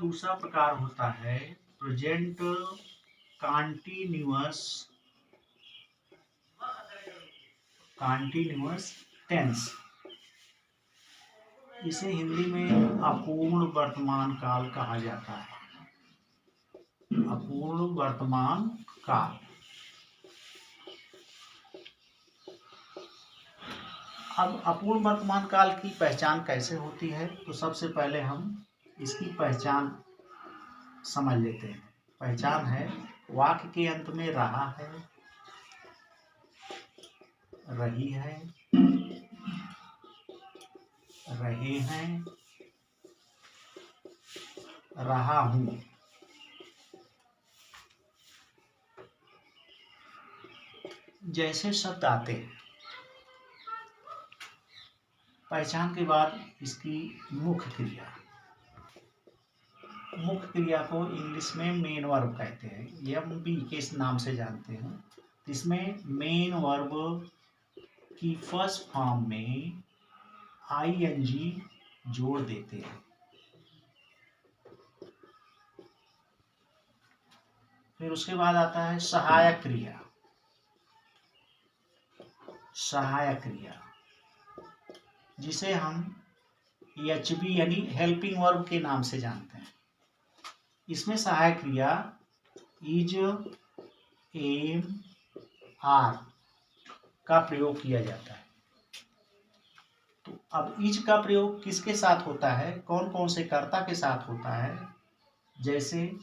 दूसरा प्रकार होता है प्रेजेंट कॉन्टिन्यूअस टेंस। इसे हिंदी में अपूर्ण वर्तमान काल कहा जाता है। अपूर्ण वर्तमान काल। अब अपूर्ण वर्तमान काल की पहचान कैसे होती है, तो सबसे पहले हम इसकी पहचान समझ लेते हैं। पहचान है वाक्य के अंत में रहा है, रही है, रहे हैं, रहा हूं। जैसे शब्द आते हैं। पहचान के बाद इसकी मुख्य क्रिया। मुख्य क्रिया को इंग्लिश में मेन वर्ब कहते हैं, MV के इस नाम से जानते हैं। इसमें मेन वर्ब की फर्स्ट फॉर्म में ING जोड़ देते हैं। फिर उसके बाद आता है सहायक क्रिया। सहायक क्रिया जिसे हम HB यानी हेल्पिंग वर्ब के नाम से जानते हैं। इसमें सहायक क्रिया इज, एम, आर का प्रयोग किया जाता है। तो अब इज का प्रयोग किसके साथ होता है, कौन कौन से कर्ता के साथ होता है? जैसे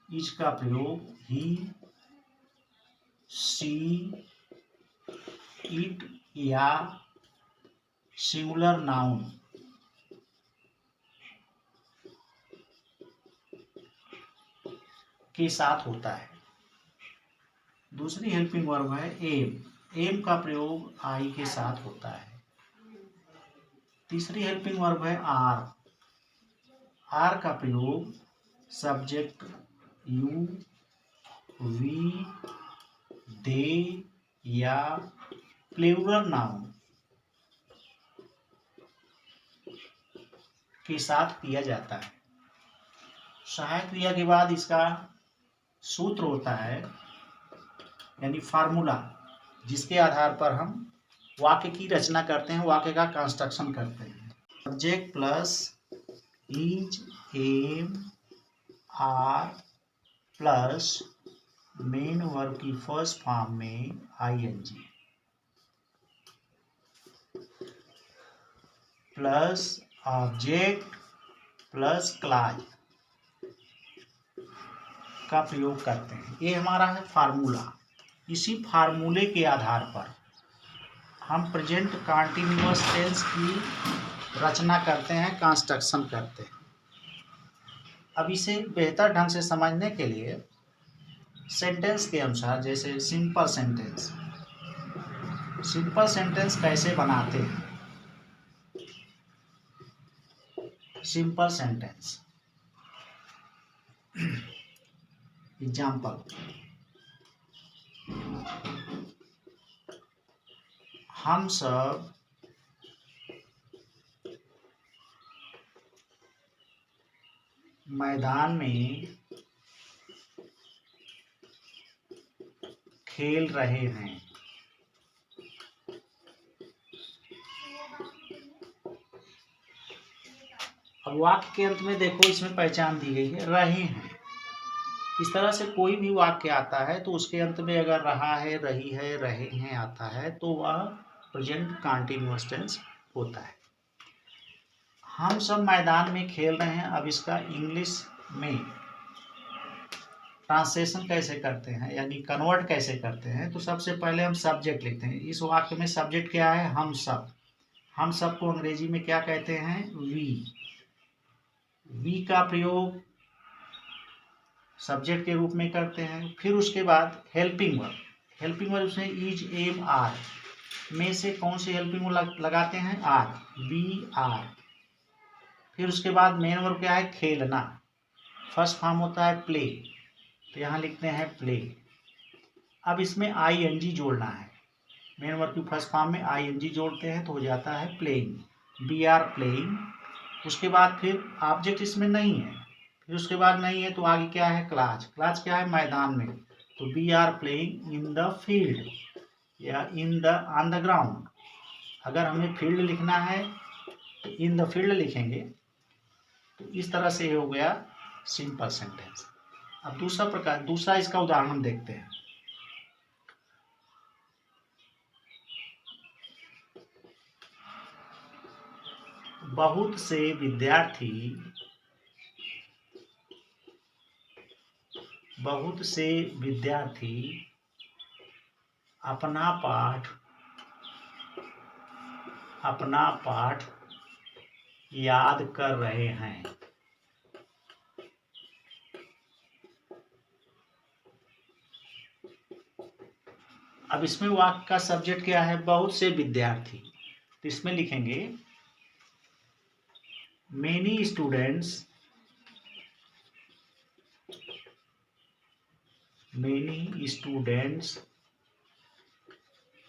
इज का प्रयोग ही, शी, इट या सिंगुलर नाउन के साथ होता है। दूसरी हेल्पिंग वर्ब है एम। एम का प्रयोग आई के साथ होता है। तीसरी हेल्पिंग वर्ब है आर। आर का प्रयोग सब्जेक्ट यू, वी, दे या प्लूरल नाउन के साथ किया जाता है। सहायक क्रिया के बाद इसका सूत्र होता है, यानी फार्मूला, जिसके आधार पर हम वाक्य की रचना करते हैं, वाक्य का कंस्ट्रक्शन करते हैं। Subject plus is, am, are plus main verb की फर्स्ट फॉर्म में ING plus object plus clause का प्रयोग करते हैं। ये हमारा है फार्मूला। इसी फार्मूले के आधार पर हम प्रेजेंट कॉन्टिन्यूअस टेंस की रचना करते हैं, कंस्ट्रक्शन करते हैं। अब इसे बेहतर ढंग से समझने के लिए सेंटेंस के अनुसार, जैसे सिंपल सेंटेंस। सिंपल सेंटेंस कैसे बनाते हैं? सिंपल सेंटेंस एग्जाम्पल, हम सब मैदान में खेल रहे हैं। अब वाक्य के अंत में देखो, इसमें पहचान दी गई है रहे हैं। इस तरह से कोई भी वाक्य आता है तो उसके अंत में अगर रहा है, रही है, रहे हैं आता है तो वह प्रेजेंट कॉन्टिन्यूअस टेंस होता है। हम सब मैदान में खेल रहे हैं। अब इसका इंग्लिश में ट्रांसलेशन कैसे करते हैं, यानी कन्वर्ट कैसे करते हैं? तो सबसे पहले हम सब्जेक्ट लिखते हैं। इस वाक्य में सब्जेक्ट क्या है? हम सब। हम सब को अंग्रेजी में क्या कहते हैं? वी। वी का प्रयोग सब्जेक्ट के रूप में करते हैं। फिर उसके बाद हेल्पिंग वर्ब। हेल्पिंग वर्ब में इज, एम, आर में से कौन सी हेल्पिंग वर्ब लगाते हैं? Are, be, are. फिर उसके बाद मेन वर्ब क्या है? खेलना। फर्स्ट फॉर्म होता है प्ले, तो यहाँ लिखते हैं प्ले। अब इसमें ING जोड़ना है। मेन वर्ब की फर्स्ट फॉर्म में ING जोड़ते हैं तो हो जाता है प्लेइंग। वी आर प्लेइंग, उसके बाद फिर ऑब्जेक्ट इसमें नहीं है, फिर उसके बाद नहीं है तो आगे क्या है, क्लास। क्लास क्या है, मैदान में, तो we are playing in the field या in the on the ground. अगर हमें फील्ड लिखना है तो इन द फील्ड लिखेंगे। तो इस तरह से हो गया सिंपल सेंटेंस। अब दूसरा इसका उदाहरण देखते हैं। बहुत से विद्यार्थी अपना पाठ याद कर रहे हैं। अब इसमें वाक्य का सब्जेक्ट क्या है, बहुत से विद्यार्थी, तो इसमें लिखेंगे मेनी स्टूडेंट्स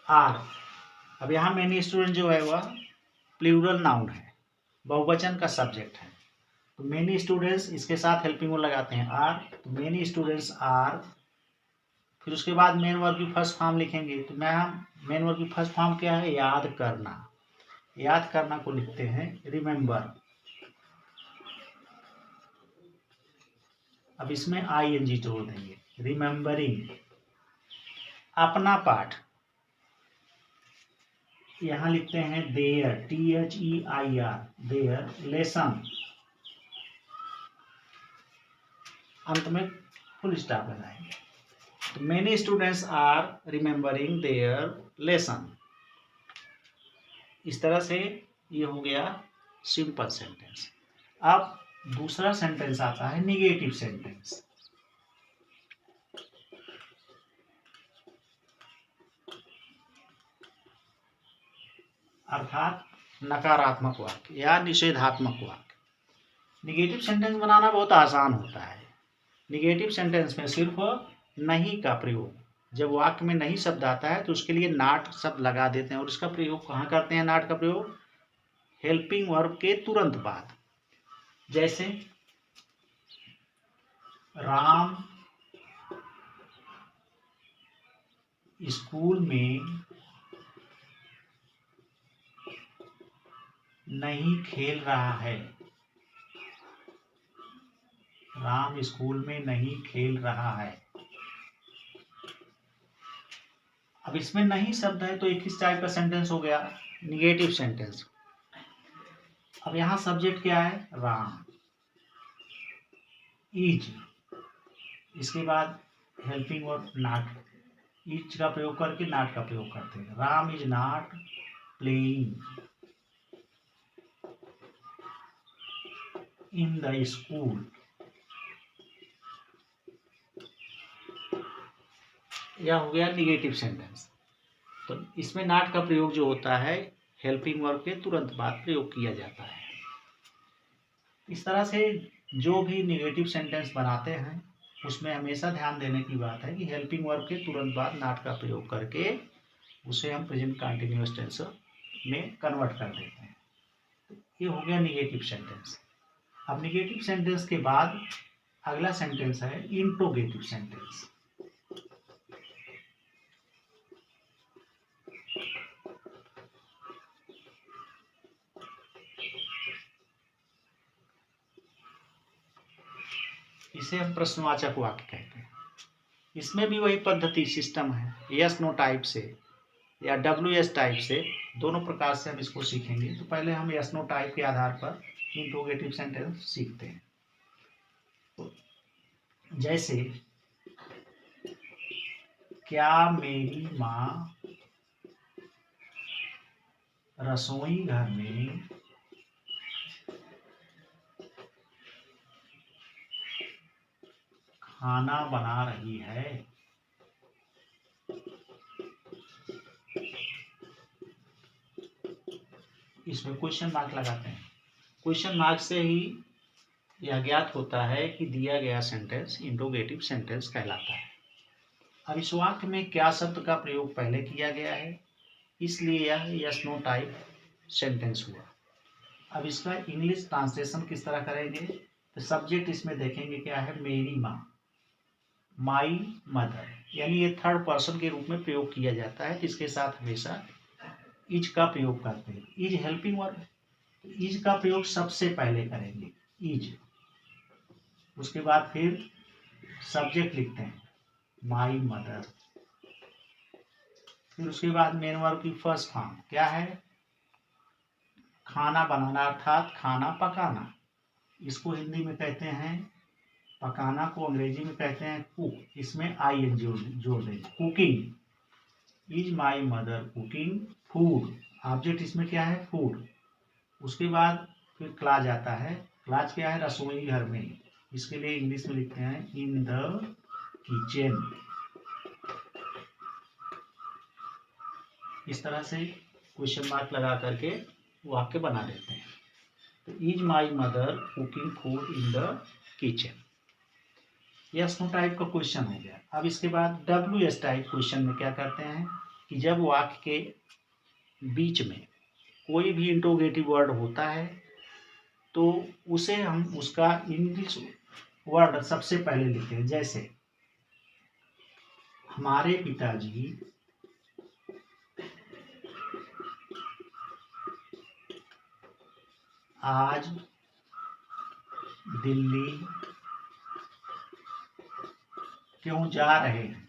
आर। अब यहाँ मेनी स्टूडेंट जो है वह प्लूरल नाउन है, बहुवचन का सब्जेक्ट है। तो मेनी स्टूडेंट्स इसके साथ हेल्पिंग वर्ब लगाते हैं आर, तो मेनी स्टूडेंट्स आर। फिर उसके बाद मेन वर्ब की फर्स्ट फॉर्म लिखेंगे। तो मेन वर्ब की फर्स्ट फॉर्म क्या है, याद करना। याद करना को लिखते हैं रिमेंबर। अब इसमें ING जोड़ देंगे, रिमेंबरिंग। अपना पाठ यहां लिखते हैं देयर, THEIR, देयर लेसन। अंत में फुल स्टॉप लगाएंगे। तो many students are remembering their lesson. इस तरह से ये हो गया सिंपल सेंटेंस। अब दूसरा सेंटेंस आता है निगेटिव सेंटेंस। अर्थात नकारात्मक वाक्य या निषेधात्मक वाक्य। निगेटिव सेंटेंस बनाना बहुत आसान होता है। निगेटिव सेंटेंस में सिर्फ नहीं का प्रयोग, जब वाक्य में नहीं शब्द आता है तो उसके लिए नॉट शब्द लगा देते हैं। और इसका प्रयोग कहाँ करते हैं, नॉट का प्रयोग हेल्पिंग वर्ब के तुरंत बाद। जैसे राम स्कूल में नहीं खेल रहा है। राम स्कूल में नहीं खेल रहा है। अब इसमें नहीं शब्द है तो एक इस टाइप का सेंटेंस हो गया निगेटिव सेंटेंस। अब यहां सब्जेक्ट क्या है, राम। इज, इसके बाद हेल्पिंग वर्ब नॉट, इज का प्रयोग करके नॉट का प्रयोग करते हैं। Ram is not playing in the school. यह हो गया निगेटिव सेंटेंस। तो इसमें नॉट का प्रयोग जो होता है हेल्पिंग वर्ब के तुरंत बाद प्रयोग किया जाता है। इस तरह से जो भी निगेटिव सेंटेंस बनाते हैं उसमें हमेशा ध्यान देने की बात है कि हेल्पिंग वर्ब के तुरंत बाद नॉट का प्रयोग करके उसे हम प्रेजेंट कंटिन्यूअस टेंस में कन्वर्ट कर देते हैं। ये हो गया निगेटिव सेंटेंस। अब निगेटिव सेंटेंस के बाद अगला सेंटेंस है इंट्रोगेटिव सेंटेंस। इसे हम प्रश्नवाचक वाक्य कहते हैं। इसमें भी वही पद्धति सिस्टम है, यस नो टाइप से या WS टाइप से, दोनों प्रकार से हम इसको सीखेंगे। तो पहले हम यस नो टाइप के आधार पर इंट्रोगेटिव सेंटेंस सीखते हैं। तो जैसे क्या मेरी माँ रसोई घर में खाना बना रही है। इसमें क्वेश्चन मार्क लगाते हैं। क्वेश्चन मार्क से ही यह ज्ञात होता है कि दिया गया सेंटेंस इंट्रोगेटिव सेंटेंस कहलाता है। अब इस वाक्य में क्या शब्द का प्रयोग पहले किया गया है, इसलिए यह यस नो टाइप सेंटेंस हुआ। अब इसका इंग्लिश ट्रांसलेशन किस तरह करेंगे, तो सब्जेक्ट इसमें देखेंगे क्या है, मेरी माँ, माई मदर, यानी ये थर्ड पर्सन के रूप में प्रयोग किया जाता है, इसके साथ हमेशा इज का प्रयोग करते हैं। इज हेल्पिंग वर्ब, इज का प्रयोग सबसे पहले करेंगे, इज, उसके बाद फिर सब्जेक्ट लिखते हैं माई मदर, फिर उसके बाद मेन वर्ब की फर्स्ट फॉर्म क्या है, खाना बनाना अर्थात खाना पकाना, इसको हिंदी में कहते हैं, पकाना को अंग्रेजी में कहते हैं कुक, इसमें आई एन जोड़ देंगे, cooking, is my mother cooking food, object इसमें क्या है, फूड। उसके बाद फिर क्लाज आता है, क्लाज क्या है, रसोई घर में, इसके लिए इंग्लिश में लिखते हैं इन द किचन। इस तरह से क्वेश्चन मार्क लगा करके वाक्य बना देते हैं। तो is my mother cooking food in the kitchen, yes no type का क्वेश्चन हो गया। अब इसके बाद डब्ल्यू एस टाइप क्वेश्चन में क्या करते हैं कि जब वाक्य के बीच में कोई भी इंट्रोगेटिव वर्ड होता है तो उसे हम उसका इंग्लिश वर्ड सबसे पहले लिखते हैं, जैसे हमारे पिताजी आज दिल्ली क्यों जा रहे हैं,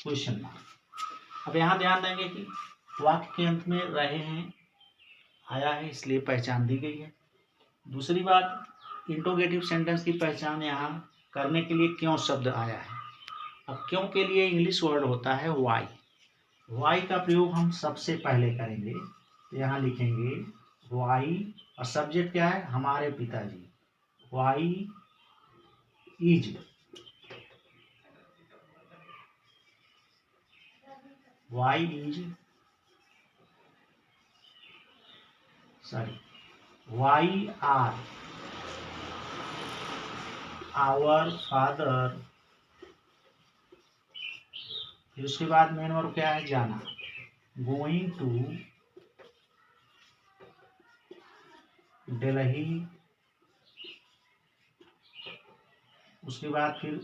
क्वेश्चन मार्क। अब यहाँ ध्यान देंगे कि वाक्य के अंत में रहे हैं आया है, इसलिए पहचान दी गई है। दूसरी बात, इंट्रोगेटिव सेंटेंस की पहचान यहाँ करने के लिए क्यों शब्द आया है। अब क्यों के लिए इंग्लिश वर्ड होता है वाई, वाई का प्रयोग हम सबसे पहले करेंगे, तो यहाँ लिखेंगे वाई, और सब्जेक्ट क्या है, हमारे पिताजी, why is, why is, sorry, why are our father, फिर उसके बाद मेन वर्ब क्या है, जाना, गोइंग टू दिल्ली, उसके बाद फिर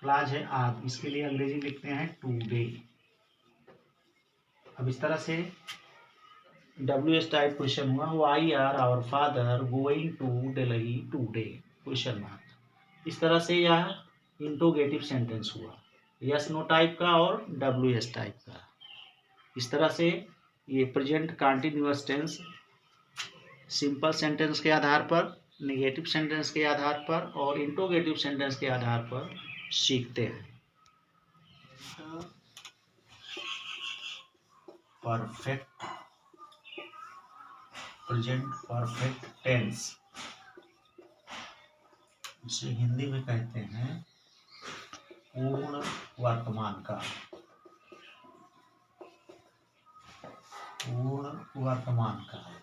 क्लाज है आज, इसके लिए अंग्रेजी लिखते हैं टूडे। अब इस तरह से डब्ल्यू एस टाइप क्वेश्चन हुआ, why are our father going to Delhi today, question mark. इस तरह से यह इंट्रोगेटिव सेंटेंस हुआ, यस नो टाइप का और डब्ल्यू एस टाइप का। इस तरह से ये present continuous tense simple sentence के आधार पर, नेगेटिव सेंटेंस के आधार पर और इंट्रोगेटिव सेंटेंस के आधार पर सीखते हैं। परफेक्ट, प्रेजेंट परफेक्ट टेंस, इसे हिंदी में कहते हैं पूर्ण वर्तमान काल, पूर्ण वर्तमान काल,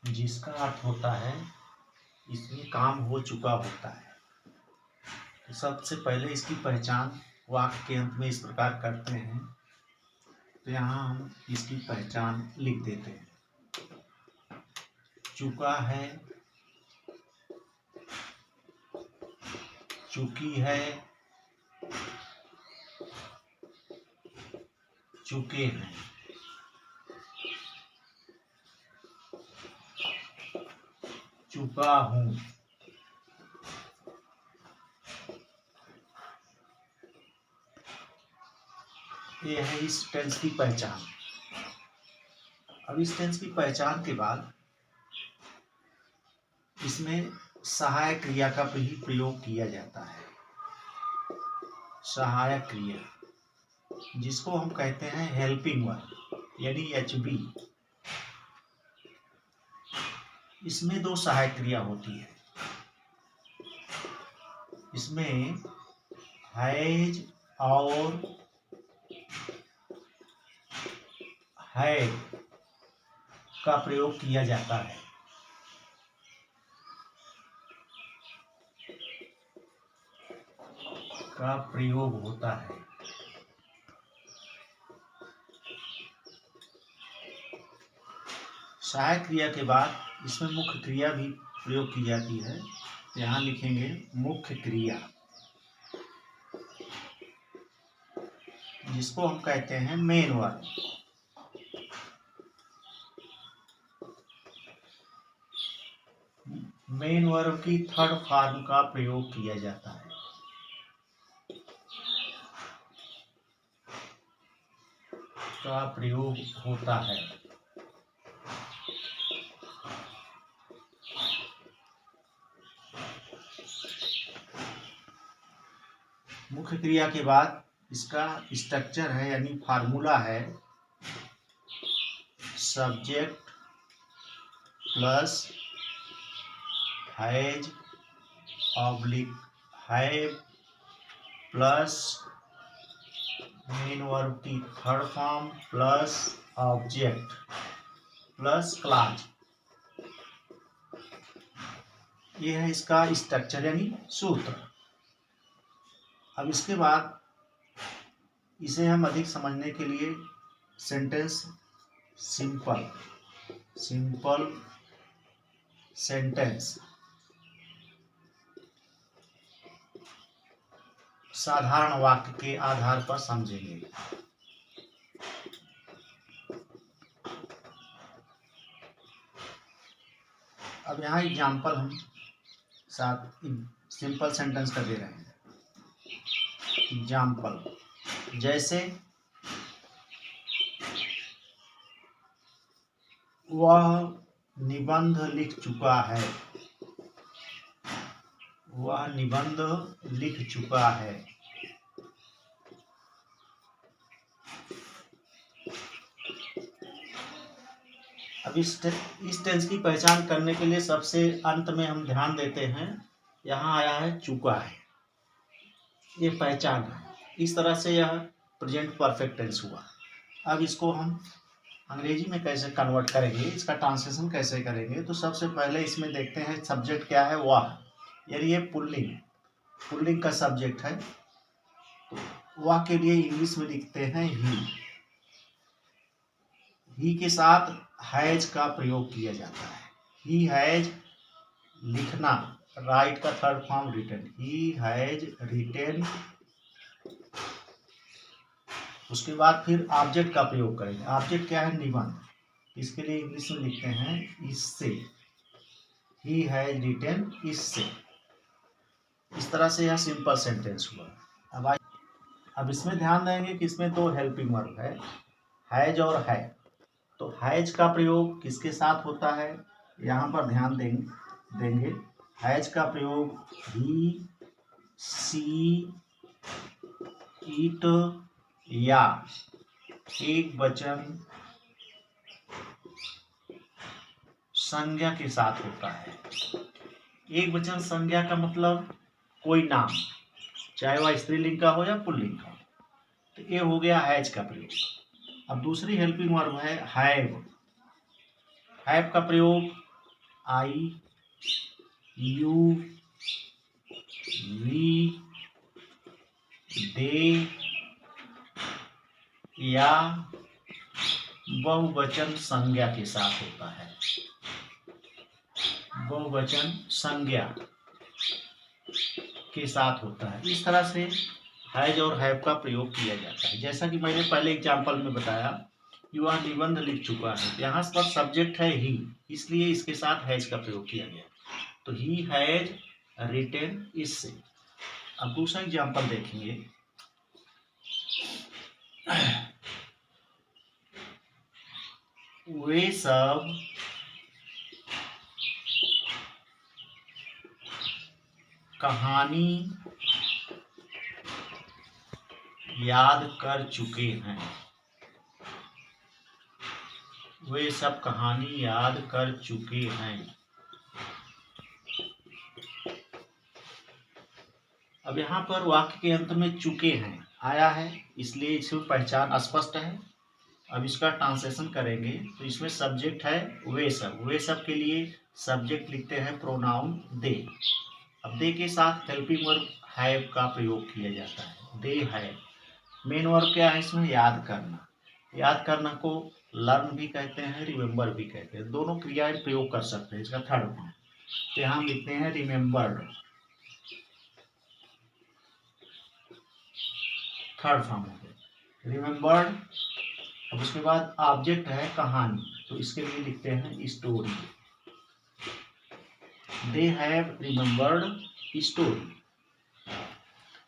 जिसका अर्थ होता है इसमें काम हो चुका होता है। तो सबसे पहले इसकी पहचान वाक्य के अंत में इस प्रकार करते हैं, तो यहाँ हम इसकी पहचान लिख देते हैं, चुका है, चुकी है, चुके हैं, चुका हूं। ये है इस टेंस की पहचान। अब इस टेंस की पहचान के बाद इसमें सहायक क्रिया का भी प्रयोग किया जाता है, सहायक क्रिया, जिसको हम कहते हैं हेल्पिंग वर्ब, यानी HB। इसमें दो सहायक क्रिया होती है, इसमें हैज और हैड का प्रयोग किया जाता है। का प्रयोग होता है, सहायक क्रिया के बाद इसमें मुख्य क्रिया भी प्रयोग की जाती है। यहाँ लिखेंगे मुख्य क्रिया, जिसको हम कहते हैं मेन वर्ब। मेन वर्ब की थर्ड फॉर्म का प्रयोग किया जाता है। का प्रयोग होता है। मुख्य क्रिया के बाद इसका स्ट्रक्चर है यानी फार्मूला है subject plus has oblique have plus main verb की third form plus object plus clause. ये है इसका स्ट्रक्चर यानी सूत्र। अब इसके बाद इसे हम अधिक समझने के लिए सेंटेंस सिंपल सेंटेंस साधारण वाक्य के आधार पर समझेंगे। अब यहाँ एग्जाम्पल हम साथ सिंपल सेंटेंस का दे रहे हैं। एग्जाम्पल जैसे वह निबंध लिख चुका है, वह निबंध लिख चुका है। अब इस टेंस की पहचान करने के लिए सबसे अंत में हम ध्यान देते हैं, यहाँ आया है चुका है, ये पहचान है। इस तरह से यह प्रेजेंट परफेक्ट टेंस हुआ। अब इसको हम अंग्रेजी में कैसे कन्वर्ट करेंगे, इसका ट्रांसलेशन कैसे करेंगे, तो सबसे पहले इसमें देखते हैं सब्जेक्ट क्या है, वह, यानी ये पुल्लिंग का सब्जेक्ट है। तो वह के लिए इंग्लिश में लिखते हैं ही के साथ हैज का प्रयोग किया जाता है। ही हैज लिखना, राइट का third form written, he has written. उसके बाद फिर ऑब्जेक्ट का प्रयोग करेंगे। ऑब्जेक्ट क्या है, निबंध। इसके लिए इंग्लिश में लिखते हैं इससे, ही हैज रिटेन इससे। इस तरह से यह सिंपल सेंटेंस हुआ। अब इसमें ध्यान देंगे कि इसमें दो हेल्पिंग वर्ब है, हैज और है। तो हैज का प्रयोग किसके साथ होता है, यहाँ पर ध्यान देंगे। हैज का प्रयोग ही, सी, इट या एक वचन संज्ञा के साथ होता है। एक वचन संज्ञा का मतलब कोई नाम, चाहे वह स्त्रीलिंग का हो या पुल्लिंग का हो। तो ये हो गया हैज का प्रयोग। अब दूसरी हेल्पिंग वर्ब है हैव। हैव का प्रयोग आई, यू, वी, दे या बहुवचन संज्ञा के साथ होता है। बहुवचन संज्ञा के साथ होता है। इस तरह से हैज और हैव का प्रयोग किया जाता है। जैसा कि मैंने पहले एग्जाम्पल में बताया, युवा निबंध लिख चुका है, यहाँ पर सब्जेक्ट है ही, इसलिए इसके साथ हैज का प्रयोग किया गया। तो ही हैज रिटेन इससे। अब दूसरा एग्जाम्पल देखेंगे। वे सब कहानी याद कर चुके हैं। वे सब कहानी याद कर चुके हैं। अब यहाँ पर वाक्य के अंत में चुके हैं आया है, इसलिए इसकी पहचान स्पष्ट है। अब इसका ट्रांसलेशन करेंगे तो इसमें सब्जेक्ट है वे सब। वे सब के लिए सब्जेक्ट लिखते हैं प्रोनाउन दे। अब दे के साथ हेल्पिंग वर्ब हैव का प्रयोग किया जाता है, दे हैव। मेन वर्ब क्या है इसमें, याद करना। याद करना को लर्न भी कहते हैं, रिमेम्बर भी कहते हैं, दोनों क्रियाएं प्रयोग कर सकते हैं। इसका थर्ड फॉर्म तो यहाँ हम लिखते हैं रिमेम्बर्ड, थर्ड फॉर्म हो गया रिमेम्बर्ड। अब उसके बाद ऑब्जेक्ट है कहानी, तो इसके लिए लिखते हैं story, they have remembered story.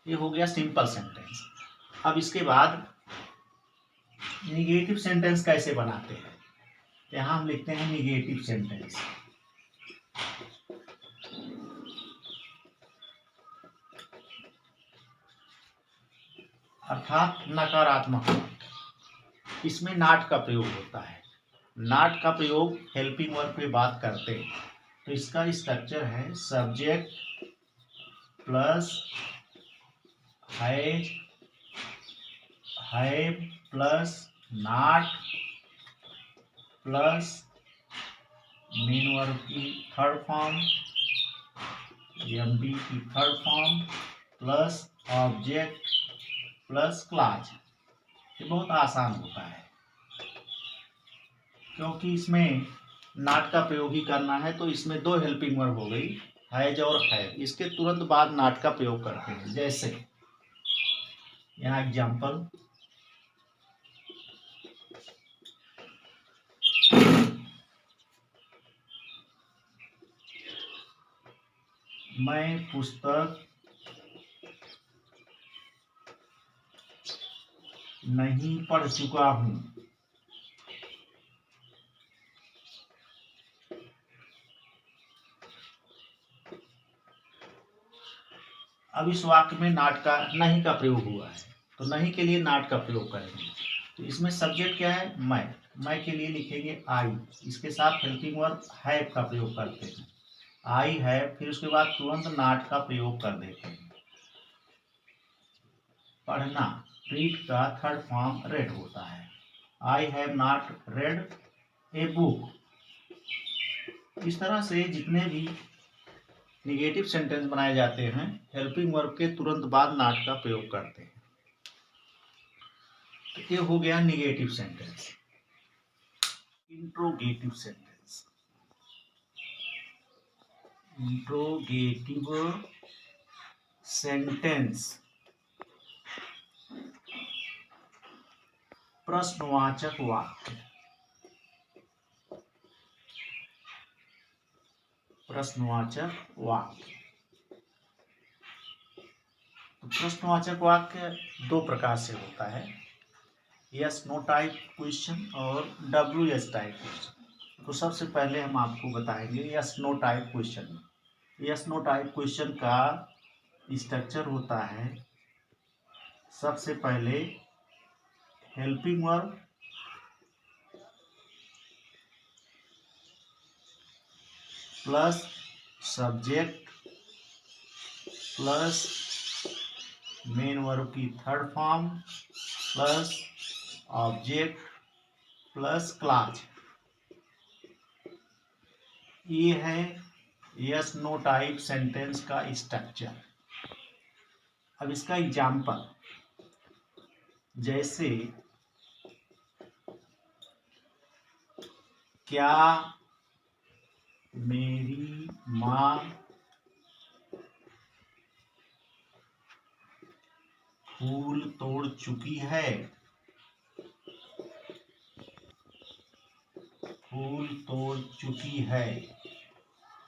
ये हो गया सिंपल सेंटेंस। अब इसके बाद निगेटिव सेंटेंस कैसे बनाते हैं, यहाँ हम लिखते हैं निगेटिव सेंटेंस। अर्थात नकारात्मक वाक्य। इसमें नॉट का प्रयोग होता है। नॉट का प्रयोग हेल्पिंग वर्ब पे बात करते हैं, तो इसका स्ट्रक्चर है subject plus has, have plus not plus main verb की थर्ड फॉर्म, एमडी की third form plus object plus clause. ये बहुत आसान होता है क्योंकि इसमें नॉट का प्रयोग ही करना है, तो इसमें दो हेल्पिंग वर्ब हो गई, हैज और हैव। इसके तुरंत बाद नॉट का प्रयोग करते हैं। जैसे यहाँ एग्जाम्पल, मैं पुस्तक नहीं पढ़ चुका हूं। अब इस वाक्य में नॉट का, नहीं का प्रयोग हुआ है, तो नहीं के लिए नॉट का प्रयोग करेंगे। तो इसमें सब्जेक्ट क्या है, मैं के लिए लिखेंगे आई, इसके साथ हेल्पिंग वर्ब हैव का प्रयोग करते हैं, आई हैव, फिर उसके बाद तुरंत नॉट का प्रयोग कर देते हैं। पढ़ना, रीड का थर्ड फॉर्म रेड होता है, I have not red a book. इस तरह से जितने भी निगेटिव सेंटेंस बनाए जाते हैं, हेल्पिंग वर्ब के तुरंत बाद नॉट का प्रयोग करते हैं। तो ये हो गया negative sentence. Interrogative sentence, interrogative sentence प्रश्नवाचक वाक्य, प्रश्नवाचक वाक्य। तो प्रश्नवाचक वाक्य दो प्रकार से होता है, यस नो टाइप क्वेश्चन और डब्ल्यू-एस टाइप क्वेश्चन। तो सबसे पहले हम आपको बताएंगे yes no type question. Yes no type question का स्ट्रक्चर होता है, सबसे पहले helping verb plus subject plus main verb की third form plus object plus clause. ये है यस नो टाइप सेंटेंस का स्ट्रक्चर। अब इसका एग्जाम्पल, जैसे क्या मेरी माँ फूल तोड़ चुकी है, फूल तोड़ चुकी है।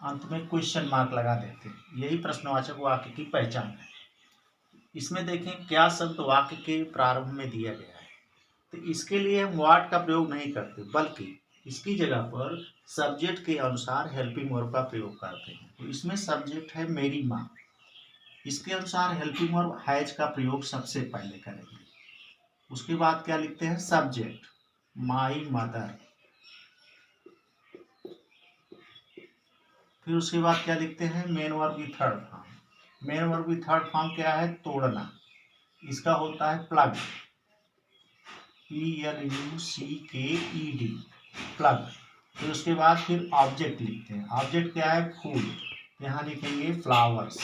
अंत में क्वेश्चन मार्क लगा देते हैं। यही प्रश्नवाचक वाक्य की पहचान है। इसमें देखें क्या शब्द वाक्य के प्रारंभ में दिया गया है, तो इसके लिए हम व्हाट का प्रयोग नहीं करते, बल्कि इसकी जगह पर सब्जेक्ट के अनुसार हेल्पिंग वर्ब का प्रयोग करते हैं। तो इसमें सब्जेक्ट है मेरी माँ, इसके अनुसार हेल्पिंग वर्ब हैज का प्रयोग सबसे पहले करेंगे। उसके बाद क्या लिखते हैं, सब्जेक्ट माई मदर, फिर उसके बाद क्या लिखते हैं, मेन वर्ब की थर्ड फॉर्म। मेन वर्ब की थर्ड फॉर्म क्या है, तोड़ना, इसका होता है प्लग, PLUCKED, प्लग। फिर उसके बाद फिर ऑब्जेक्ट लिखते हैं, ऑब्जेक्ट क्या है, फूल, यहाँ लिखेंगे फ्लावर्स।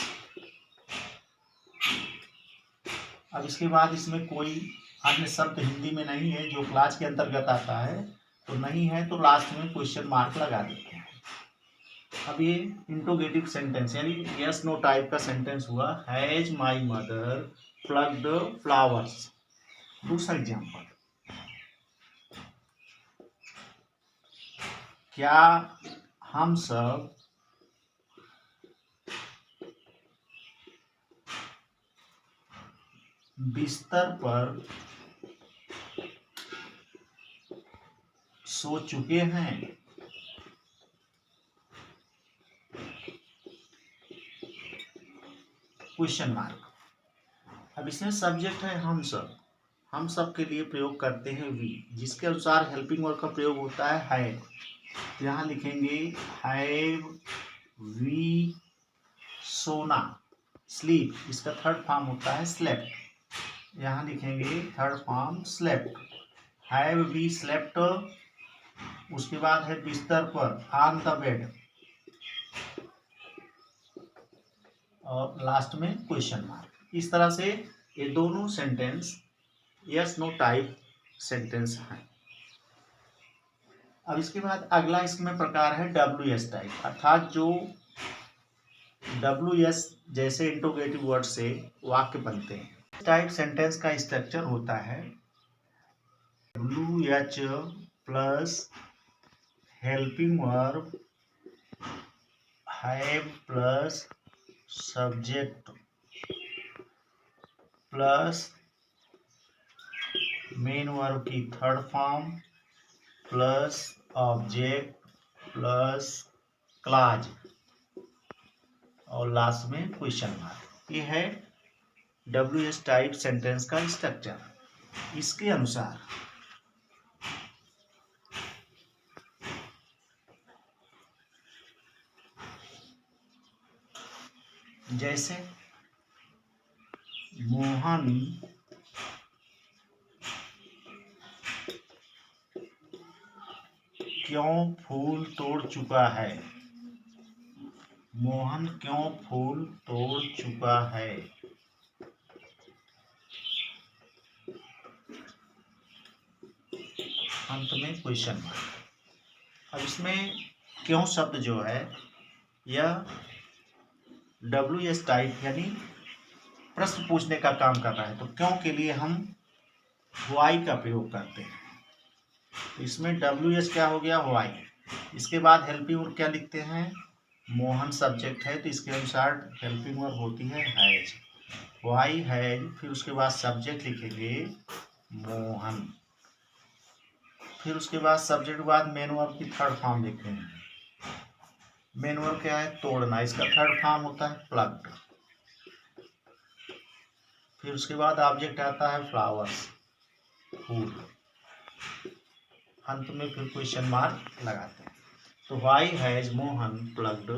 अब इसके बाद इसमें कोई अन्य शब्द हिंदी में नहीं है जो क्लास के अंतर्गत आता है, तो नहीं है तो लास्ट में क्वेश्चन मार्क लगा देते हैं। अब ये इंट्रोगेटिव सेंटेंस यानी यस नो टाइप का सेंटेंस हुआ। Has my mother plugged flowers. दूसरा एग्जाम्पल, क्या हम सब बिस्तर पर सो चुके हैं? Question mark. अब इसमें सब्जेक्ट है हम सब, हम सब के लिए प्रयोग करते हैं वी, जिसके अनुसार हेल्पिंग वर्ब का प्रयोग होता है हैव। यहाँ लिखेंगे हैव वी सोना, स्लीप इसका थर्ड फॉर्म होता है स्लेप्ट। यहाँ लिखेंगे third form slept. Have we slept, उसके बाद है बिस्तर पर ऑन द बेड, और लास्ट में क्वेश्चन मार्क। इस तरह से ये दोनों sentence yes no type sentence हैं। अब इसके बाद अगला इसमें प्रकार है डब्ल्यू एस टाइप, अर्थात जो डब्ल्यू एस जैसे इंट्रोगेटिव वर्ड से वाक्य बनते हैं। टाइप सेंटेंस का स्ट्रक्चर होता है W H plus helping verb have plus subject plus main verb की third form plus object plus clause और लास्ट में क्वेश्चन मार्क। ये है डब्ल्यू एस टाइप सेंटेंस का स्ट्रक्चर। इसके अनुसार जैसे मोहन क्यों फूल तोड़ चुका है? मोहन क्यों फूल तोड़ चुका है? अंत में क्वेश्चन मार्क। अब इसमें क्यों शब्द जो है यह डब्ल्यू एस टाइप यानी प्रश्न पूछने का काम कर रहा है, तो क्यों के लिए हम वाई का प्रयोग करते हैं। तो इसमें डब्ल्यू एस क्या हो गया, वाई। इसके बाद हेल्पिंग वर्ब क्या लिखते हैं, मोहन सब्जेक्ट है तो इसके अनुसार हेल्पिंग वर्ब होती है हैज, वाई हैज। फिर उसके बाद सब्जेक्ट लिखेंगे मोहन, फिर उसके बाद सब्जेक्ट के बाद मेन वर्ब की थर्ड फॉर्म लिखेंगे। मेन वर्ब क्या है, तोड़ना, इसका थर्ड फॉर्म होता है प्लग्ड। फिर उसके बाद ऑब्जेक्ट आता है फ्लावर्स, फूल। अंत में फिर क्वेश्चन मार्क लगाते हैं। तो वाई हैज मोहन प्लग्ड